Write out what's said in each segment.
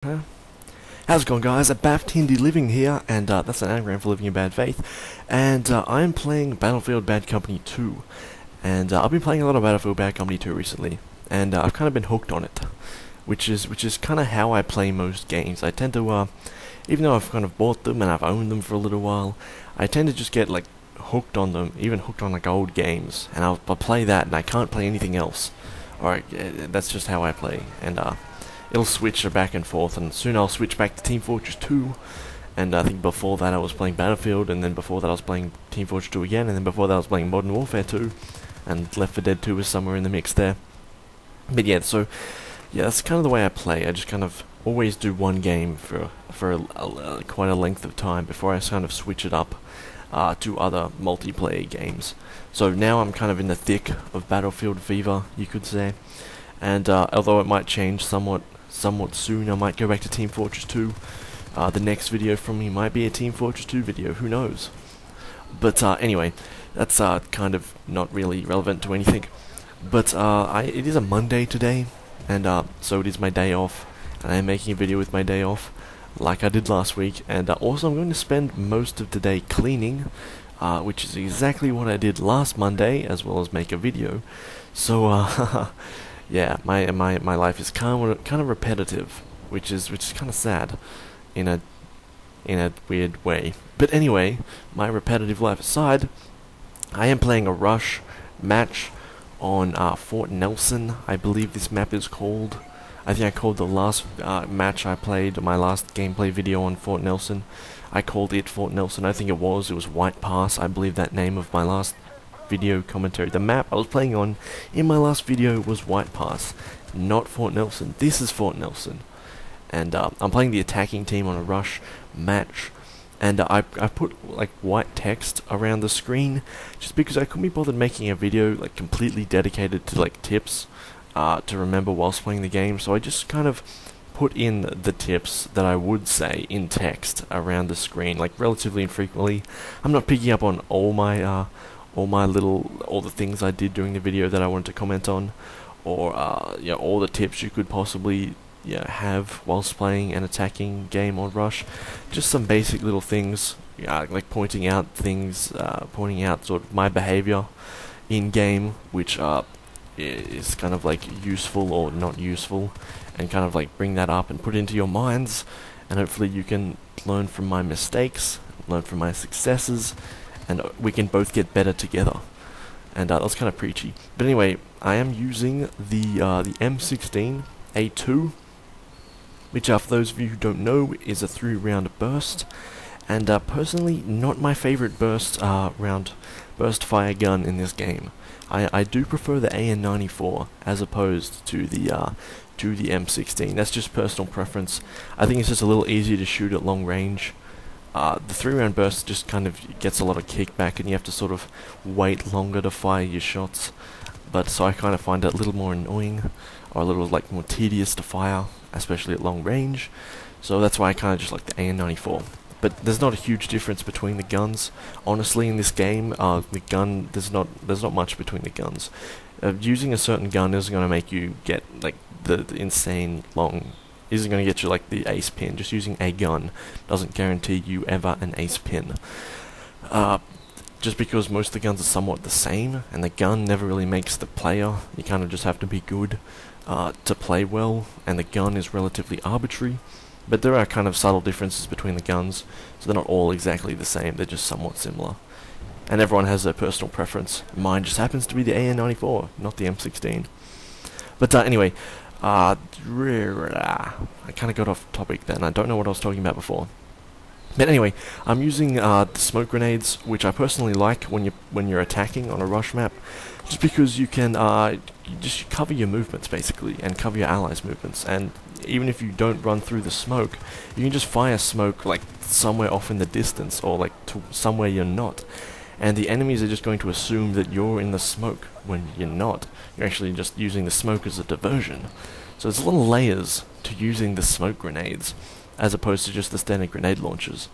Huh? How's it going, guys? BaffTindy Living here, and that's an anagram for living in bad faith. And I'm playing Battlefield Bad Company 2, and I've been playing a lot of Battlefield Bad Company 2 recently, and I've kind of been hooked on it, which is kind of how I play most games. I tend to, even though I've kind of bought them and I've owned them for a little while, I tend to just get like hooked on them, even hooked on like old games, and I'll play that, and I can't play anything else. Alright, that's just how I play, and it'll switch back and forth, and soon I'll switch back to Team Fortress 2, and I think before that I was playing Battlefield, and then before that I was playing Team Fortress 2 again, and then before that I was playing Modern Warfare 2, and Left 4 Dead 2 was somewhere in the mix there. But yeah, so, yeah, that's kind of the way I play. I just kind of always do one game for quite a length of time before I kind of switch it up to other multiplayer games. So now I'm kind of in the thick of Battlefield fever, you could say, and although it might change somewhat soon, I might go back to Team Fortress 2. The next video from me might be a Team Fortress 2 video, who knows. But anyway, that's kind of not really relevant to anything. But it is a Monday today, and so it is my day off, and I'm making a video with my day off, like I did last week. And also I'm going to spend most of today cleaning, which is exactly what I did last Monday, as well as make a video. So yeah, my life is kind of repetitive, which is kind of sad, in a weird way. But anyway, my repetitive life aside, I am playing a rush match on Fort Nelson. I believe this map is called. I think I called the last match I played, my last gameplay video on Fort Nelson, I called it Fort Nelson. I think it was White Pass. I believe that name of my last video commentary. The map I was playing on in my last video was White Pass, not Fort Nelson. This is Fort Nelson, and I'm playing the attacking team on a rush match, and I put like white text around the screen just because I couldn't be bothered making a video like completely dedicated to like tips to remember whilst playing the game. So I just kind of put in the tips that I would say in text around the screen, like relatively infrequently. I'm not picking up on all the things I did during the video that I wanted to comment on, or all the tips you could possibly have whilst playing an attacking game on Rush. Just some basic little things, like pointing out things, pointing out sort of my behavior in game, which is kind of like useful or not useful, and kind of like bring that up and put it into your minds, and hopefully you can learn from my mistakes, learn from my successes, and we can both get better together. And that was kind of preachy. But anyway, I am using the M16A2, which for those of you who don't know, is a 3-round burst. And personally, not my favorite burst fire gun in this game. I do prefer the AN94 as opposed to the M16. That's just personal preference. I think it's just a little easier to shoot at long range. The 3-round burst just kind of gets a lot of kickback, and you have to sort of wait longer to fire your shots. But so I kind of find it a little more annoying, or a little like more tedious to fire, especially at long range. So that's why I kind of just like the AN94. But there's not a huge difference between the guns. Honestly, in this game, there's not much between the guns. Using a certain gun isn't going to make you get like the insane long. Isn't going to get you like the ace pin. Just using a gun doesn't guarantee you ever an ace pin. Just because most of the guns are somewhat the same, and the gun never really makes the player. You kind of just have to be good to play well, and the gun is relatively arbitrary. But there are kind of subtle differences between the guns, so they're not all exactly the same, they're just somewhat similar. And everyone has their personal preference. Mine just happens to be the AN94, not the M16. But anyway, I kind of got off topic then. I don't know what I was talking about before. But anyway, I'm using the smoke grenades, which I personally like when you're attacking on a rush map, just because you can you just cover your movements basically, and cover your allies' movements. And even if you don't run through the smoke, you can just fire smoke like somewhere off in the distance, or like to somewhere you're not. And the enemies are just going to assume that you're in the smoke when you're not. You're actually just using the smoke as a diversion. So there's a lot of layers to using the smoke grenades, as opposed to just the standard grenade launchers.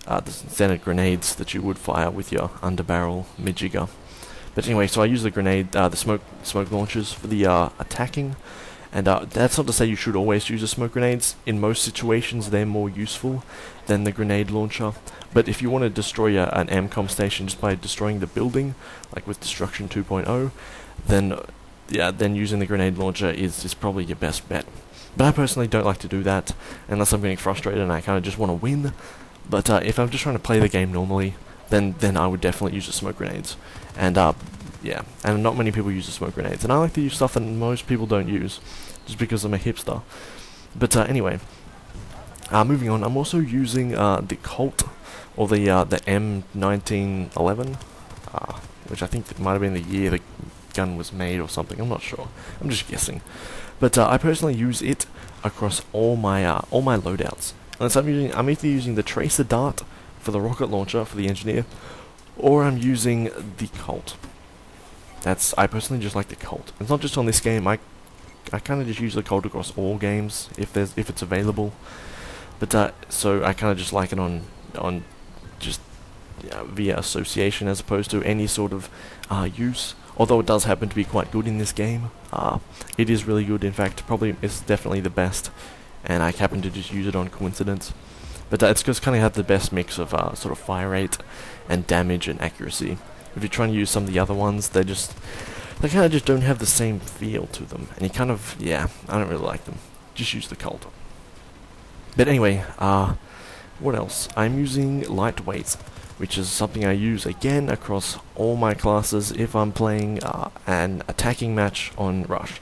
The standard grenades that you would fire with your underbarrel mid-jigger. But anyway, so I use the smoke launchers for the attacking, And that's not to say you should always use the smoke grenades. In most situations, they're more useful than the grenade launcher. But if you want to destroy an AMCOM station just by destroying the building, like with Destruction 2.0, then yeah, then using the grenade launcher is probably your best bet. But I personally don't like to do that unless I'm getting frustrated and I kind of just want to win. But if I'm just trying to play the game normally, then I would definitely use the smoke grenades. And yeah, and not many people use the smoke grenades. And I like to use stuff that most people don't use, just because I'm a hipster. But anyway, moving on, I'm also using the Colt, or the M1911, which I think it might have been the year the gun was made or something, I'm not sure. I'm just guessing. But I personally use it across all my loadouts. And so I'm either using the Tracer Dart for the rocket launcher for the engineer, or I'm using the Colt. I personally just like the Colt. It's not just on this game. I kind of just use the Colt across all games if it's available. But so I kind of just like it on just via association as opposed to any sort of use. Although it does happen to be quite good in this game. It is really good. In fact, probably it's definitely the best. And I happen to just use it on coincidence. But it's just kind of have the best mix of sort of fire rate and damage and accuracy. If you're trying to use some of the other ones, they kind of just don't have the same feel to them. And you kind of, yeah, I don't really like them. Just use the Colt. But anyway, what else? I'm using Lightweight, which is something I use again across all my classes if I'm playing an attacking match on Rush.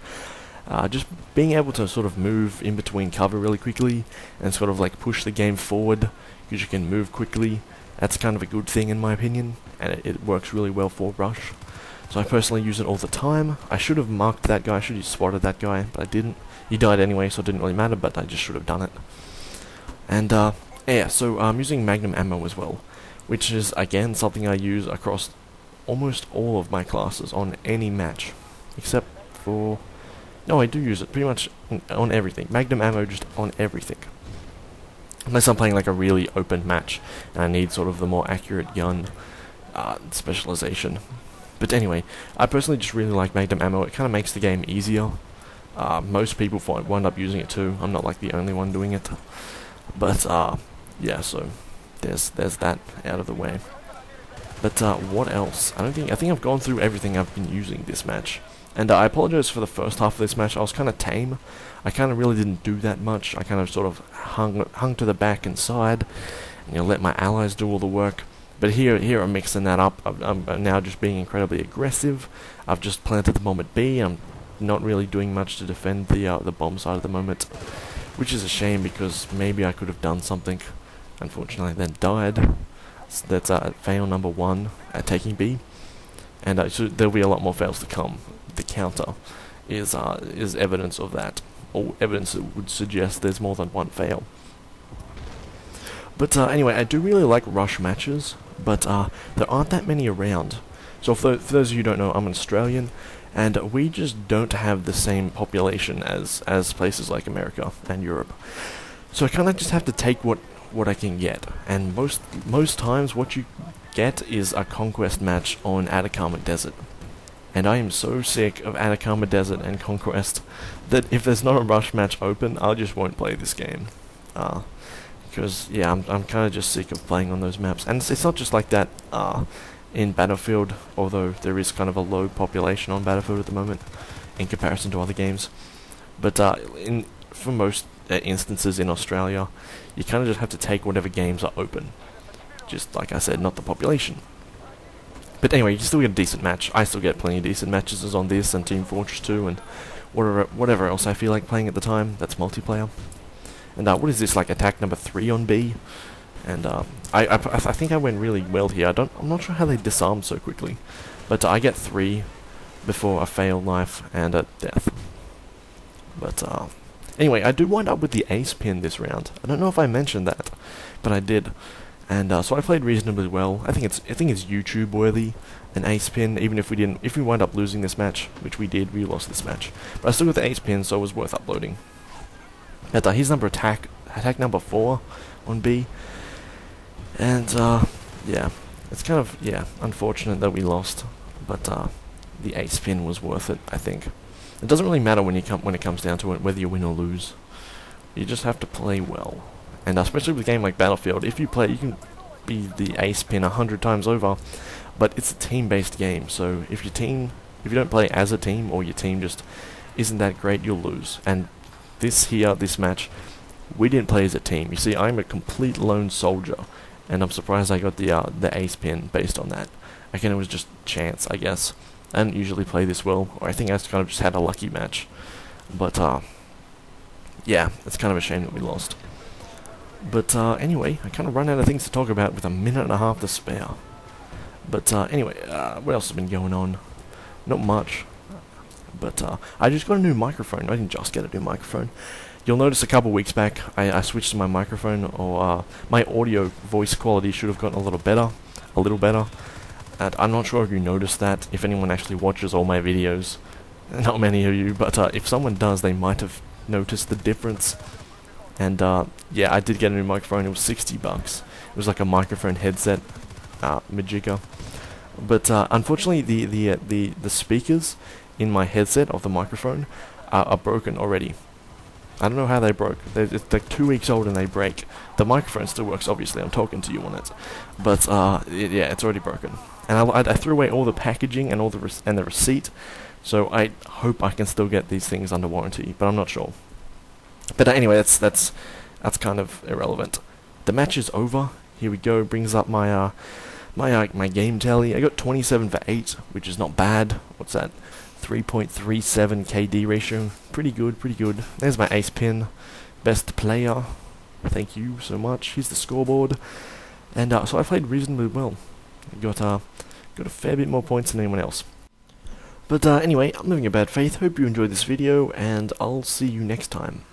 Just being able to sort of move in between cover really quickly and sort of like push the game forward because you can move quickly. That's kind of a good thing in my opinion, and it works really well for Rush. So I personally use it all the time. I should have marked that guy, I should have spotted that guy, but I didn't. He died anyway, so it didn't really matter, but I just should have done it. And yeah, so I'm using Magnum ammo as well, which is again something I use across almost all of my classes on any match, except for... No, I do use it pretty much on everything. Magnum ammo just on everything. Unless I'm playing like a really open match and I need sort of the more accurate gun specialization. But anyway, I personally just really like Magnum ammo. It kind of makes the game easier. Most people wind up using it too. I'm not like the only one doing it. But yeah, so there's that out of the way. But what else? I think I've gone through everything I've been using this match. And I apologize for the first half of this match. I was kind of tame. I kind of really didn't do that much. I kind of sort of hung to the back and side, and let my allies do all the work. But here I'm mixing that up. I'm now just being incredibly aggressive. I've just planted the bomb at B. I'm not really doing much to defend the bomb side at the moment, which is a shame because maybe I could have done something. Unfortunately, I then died. So that's fail number 1 at taking B, and so there'll be a lot more fails to come. The counter is evidence of that, or evidence that would suggest there's more than one fail. But anyway, I do really like Rush matches, but there aren't that many around. So for those of you who don't know, I'm an Australian, and we just don't have the same population as places like America and Europe. So I kind of just have to take what I can get, and most times what you get is a Conquest match on Atacama Desert. And I am so sick of Atacama Desert and Conquest that if there's not a Rush match open, I just won't play this game. Because, yeah, I'm kind of just sick of playing on those maps. And it's not just like that in Battlefield, although there is kind of a low population on Battlefield at the moment in comparison to other games. But for most instances in Australia, you kind of just have to take whatever games are open. Just like I said, not the population. But anyway, you still get a decent match. I still get plenty of decent matches as on this and Team Fortress 2 and whatever else I feel like playing at the time. That's multiplayer. And what is this, like attack number 3 on B? And I think I went really well here. I'm not sure how they disarm so quickly, but I get 3 before a fail knife and a death. But anyway, I do wind up with the ace pin this round. I don't know if I mentioned that, but I did. And so I played reasonably well. I think it's YouTube worthy, an ace pin. Even if we wind up losing this match, which we did, we lost this match. But I still got the ace pin, so it was worth uploading. But here's attack number 4 on B. And yeah, it's kind of unfortunate that we lost, but the ace pin was worth it, I think. It doesn't really matter when it comes down to it, whether you win or lose. You just have to play well. And especially with a game like Battlefield, if you play, you can be the ace pin 100 times over, but it's a team-based game, so if you don't play as a team, or your team just isn't that great, you'll lose. And this match, we didn't play as a team. You see, I'm a complete lone soldier, and I'm surprised I got the ace pin based on that. Again, it was just chance, I guess. I didn't usually play this well, or I think I kind of just had a lucky match. But, yeah, it's kind of a shame that we lost. But, anyway, I kind of run out of things to talk about with a minute and a half to spare. But, anyway, what else has been going on? Not much. But, I just got a new microphone. I didn't just get a new microphone. You'll notice a couple weeks back, I switched to my microphone, or, my audio voice quality should have gotten a little better. And I'm not sure if you noticed that, if anyone actually watches all my videos. Not many of you, but, if someone does, they might have noticed the difference. And, yeah, I did get a new microphone. It was $60. It was like a microphone headset, Majika. But, unfortunately, the speakers in my headset of the microphone are broken already. I don't know how they broke. It's like 2 weeks old and they break. The microphone still works, obviously. I'm talking to you on it. But, yeah, it's already broken. And I threw away all the packaging and the receipt. So I hope I can still get these things under warranty, but I'm not sure. But anyway, that's kind of irrelevant. The match is over. Here we go. Brings up my my game tally. I got 27 for 8, which is not bad. What's that? 3.37 KD ratio. Pretty good. There's my ace pin. Best player. Thank you so much. Here's the scoreboard. And so I played reasonably well. Got a fair bit more points than anyone else. But anyway, I'm living a bad faith. Hope you enjoyed this video, and I'll see you next time.